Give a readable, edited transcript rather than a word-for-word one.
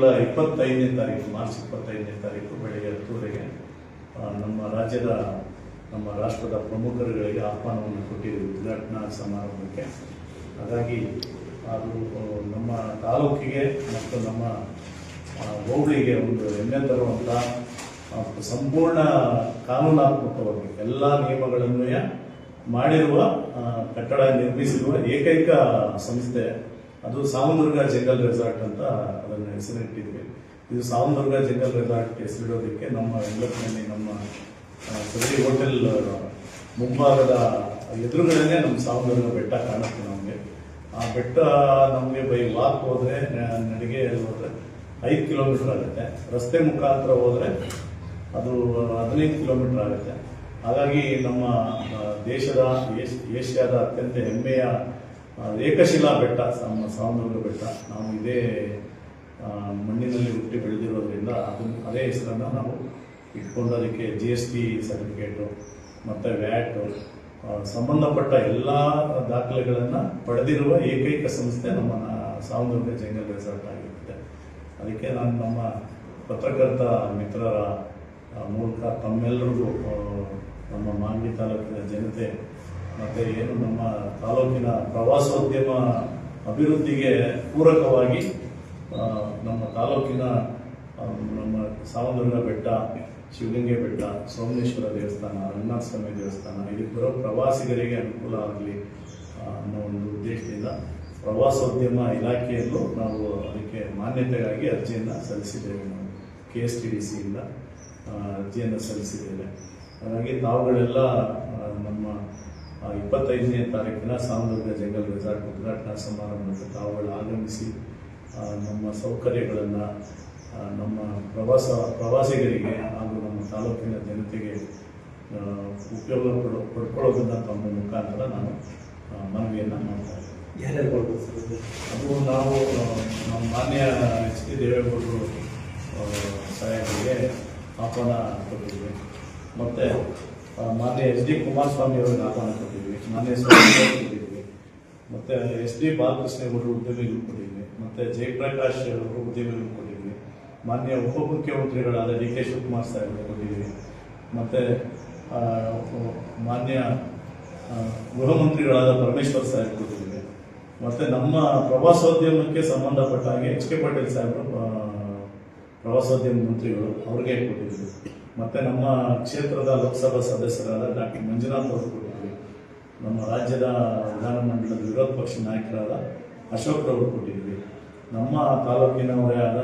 April 25ನೇ ತಾರೀಕು March 25ನೇ ತಾರೀಕು ಬೆಳಗ್ಗೆ 10 ನಮ್ಮ ರಾಜ್ಯದ ನಮ್ಮ ರಾಷ್ಟ್ರದ ಪ್ರಮುಖರುಗಳಿಗೆ ಆಹ್ವಾನವನ್ನು ಕೊಟ್ಟಿದ್ದೀವಿ ಉದ್ಘಾಟನಾ ಸಮಾರಂಭಕ್ಕೆ. ಹಾಗಾಗಿ ಅದು ನಮ್ಮ ತಾಲೂಕಿಗೆ ಮತ್ತು ನಮ್ಮ ಹೋಬಳಿಗೆ ಒಂದು ಹೆಮ್ಮೆ ತರುವಂಥ ಸಂಪೂರ್ಣ ಕಾನೂನಾತ್ಮಕವಾಗಿ ಎಲ್ಲ ನಿಯಮಗಳನ್ನು ಮಾಡಿರುವ ಕಟ್ಟಡ ನಿರ್ಮಿಸಿರುವ ಏಕೈಕ ಸಂಸ್ಥೆ ಅದು ಸಾವಂದುರ್ಗ ಜಂಗಲ್ ರೆಸಾರ್ಟ್ ಅಂತ ಅದನ್ನು ಹೆಸರಿಟ್ಟಿದ್ವಿ. ಇದು ಸಾವಂದುರ್ಗ ಜಂಗಲ್ ರೆಸಾರ್ಟ್ ಹೆಸರಿಡೋದಕ್ಕೆ ನಮ್ಮ ಎಲ್ಲರಲ್ಲಿ ನಮ್ಮ ಸದರಿ ಹೋಟೆಲ್ ಮುಂಭಾಗದ ಎದುರುಗಳನ್ನೇ ನಮ್ಮ ಸಾವಂದುರ್ಗ ಬೆಟ್ಟ ಕಾಣುತ್ತೆ. ನಮಗೆ ಆ ಬೆಟ್ಟ ನಮಗೆ ಬೈ ವಾಕ್ ಹೋದ್ರೆ ನಡಿಗೆ ಹೋದ್ರೆ 5 ಕಿಲೋಮೀಟರ್ ಆಗುತ್ತೆ, ರಸ್ತೆ ಮುಖಾಂತರ ಹೋದ್ರೆ ಅದು 15 ಕಿಲೋಮೀಟರ್ ಆಗುತ್ತೆ. ಹಾಗಾಗಿ ನಮ್ಮ ದೇಶದ ಏಷ್ಯಾದ ಅತ್ಯಂತ ಹೆಮ್ಮೆಯ ಏಕಶಿಲಾ ಬೆಟ್ಟ ನಮ್ಮ ಸಾವಂದುರ್ಗ ಬೆಟ್ಟ. ನಾವು ಇದೇ ಮಣ್ಣಿನಲ್ಲಿ ಹುಟ್ಟಿ ಬೆಳೆದಿರೋದ್ರಿಂದ ಅದೇ ಹೆಸರನ್ನು ನಾವು ಇಟ್ಕೊಂಡು ಅದಕ್ಕೆ GST ಸರ್ಟಿಫಿಕೇಟು ಮತ್ತು ವ್ಯಾಟ್ ಸಂಬಂಧಪಟ್ಟ ಎಲ್ಲ ದಾಖಲೆಗಳನ್ನು ಪಡೆದಿರುವ ಏಕೈಕ ಸಂಸ್ಥೆ ನಮ್ಮ ಸಾವಂದುರ್ಗ ಜಂಗಲ್ ರೆಸಾರ್ಟ್ ಆಗಿರುತ್ತೆ. ಅದಕ್ಕೆ ನಾನು ನಮ್ಮ ಪತ್ರಕರ್ತ ಮಿತ್ರರ ಮೂಲಕ ತಮ್ಮೆಲ್ಲರಿಗೂ ನಮ್ಮ ಮಾಗಡಿ ತಾಲೂಕಿನ ಜನತೆ ಮತ್ತು ಏನು ನಮ್ಮ ತಾಲೂಕಿನ ಪ್ರವಾಸೋದ್ಯಮ ಅಭಿವೃದ್ಧಿಗೆ ಪೂರಕವಾಗಿ ನಮ್ಮ ತಾಲೂಕಿನ ನಮ್ಮ ಸಾವಂದುರ್ಗ ಬೆಟ್ಟ, ಶಿವಗಂಗೆ ಬೆಟ್ಟ, ಸೋಮೇಶ್ವರ ದೇವಸ್ಥಾನ, ರಂಗನಾಥ ಸ್ವಾಮಿ ದೇವಸ್ಥಾನ ಇದಕ್ಕೆ ಬರೋ ಪ್ರವಾಸಿಗರಿಗೆ ಅನುಕೂಲ ಆಗಲಿ ಅನ್ನೋ ಒಂದು ಉದ್ದೇಶದಿಂದ ಪ್ರವಾಸೋದ್ಯಮ ಇಲಾಖೆಯಲ್ಲೂ ನಾವು ಅದಕ್ಕೆ ಮಾನ್ಯತೆಗಾಗಿ ಅರ್ಜಿಯನ್ನು ಸಲ್ಲಿಸಿದ್ದೇವೆ. ನಾವು KSTDCಯಿಂದ ಅರ್ಜಿಯನ್ನು ಸಲ್ಲಿಸಿದ್ದೇವೆ. ಹಾಗಾಗಿ ತಾವುಗಳೆಲ್ಲ ನಮ್ಮ 25ನೇ ತಾರೀಕಿನ ಸಾವಂದುರ್ಗ ಜಂಗಲ್ ರೆಸಾರ್ಟ್ ಉದ್ಘಾಟನಾ ಸಮಾರಂಭಕ್ಕೆ ತಾವುಗಳು ಆಗಮಿಸಿ ನಮ್ಮ ಸೌಕರ್ಯಗಳನ್ನು ನಮ್ಮ ಪ್ರವಾಸಿಗರಿಗೆ ಹಾಗೂ ನಮ್ಮ ತಾಲೂಕಿನ ಜನತೆಗೆ ಉಪಯೋಗ ಪಡ್ಕೊಳ್ಳೋದನ್ನ ತಮ್ಮ ಮುಖಾಂತರ ನಾನು ಮನವಿಯನ್ನು ಮಾಡ್ತಾ ಇದ್ದೀನಿ. ಅದು ನಾವು ನಮ್ಮ ಮಾನ್ಯ HD ದೇವೇಗೌಡರು ಸಹಾಯಕರಿಗೆ ಆಹ್ವಾನ ಕೊಟ್ಟಿದ್ವಿ, ಮತ್ತು ಮಾನ್ಯ SD ಕುಮಾರಸ್ವಾಮಿ ಅವರಿಗೆ ಆಹ್ವಾನ ಕೊಟ್ಟಿದ್ವಿ, ಮಾನ್ಯ ಸ್ವಾಮಿ ಕೊಟ್ಟಿದ್ವಿ, ಮತ್ತು SD ಬಾಲಕೃಷ್ಣೇಗೌಡರು ಉದ್ಯಮಿಗಳು ಕೊಟ್ಟಿದ್ವಿ, ಮತ್ತು ಜಯಪ್ರಕಾಶ್ ಅವರು ಉದ್ಯಮಿಗಳು ಕೊಟ್ಟಿದ್ವಿ, ಮಾನ್ಯ ಉಪಮುಖ್ಯಮಂತ್ರಿಗಳಾದ DK ಶಿವಕುಮಾರ್ ಸಾಹೇಬರು ಕೊಟ್ಟಿದ್ವಿ, ಮತ್ತು ಮಾನ್ಯ ಗೃಹ ಮಂತ್ರಿಗಳಾದ ಪರಮೇಶ್ವರ್ ಸಾಹೇಬ್ ಕೊಟ್ಟಿದ್ವಿ, ಮತ್ತು ನಮ್ಮ ಪ್ರವಾಸೋದ್ಯಮಕ್ಕೆ ಸಂಬಂಧಪಟ್ಟ ಹಾಗೆ HK ಪಾಟೀಲ್ ಸಾಹೇಬರು ಪ್ರವಾಸೋದ್ಯಮ ಮಂತ್ರಿಗಳು ಅವ್ರಿಗೆ ಕೊಟ್ಟಿದ್ವಿ, ಮತ್ತು ನಮ್ಮ ಕ್ಷೇತ್ರದ ಲೋಕಸಭಾ ಸದಸ್ಯರಾದ ಡಾಕ್ಟರ್ ಮಂಜುನಾಥ್ ಅವರು ಕೊಟ್ಟಿದ್ವಿ, ನಮ್ಮ ರಾಜ್ಯದ ವಿಧಾನಮಂಡಲದ ವಿರೋಧ ಪಕ್ಷ ನಾಯಕರಾದ ಅಶೋಕ್ ಅವರು ಕೊಟ್ಟಿದ್ವಿ, ನಮ್ಮ ತಾಲೂಕಿನವರೇ ಆದ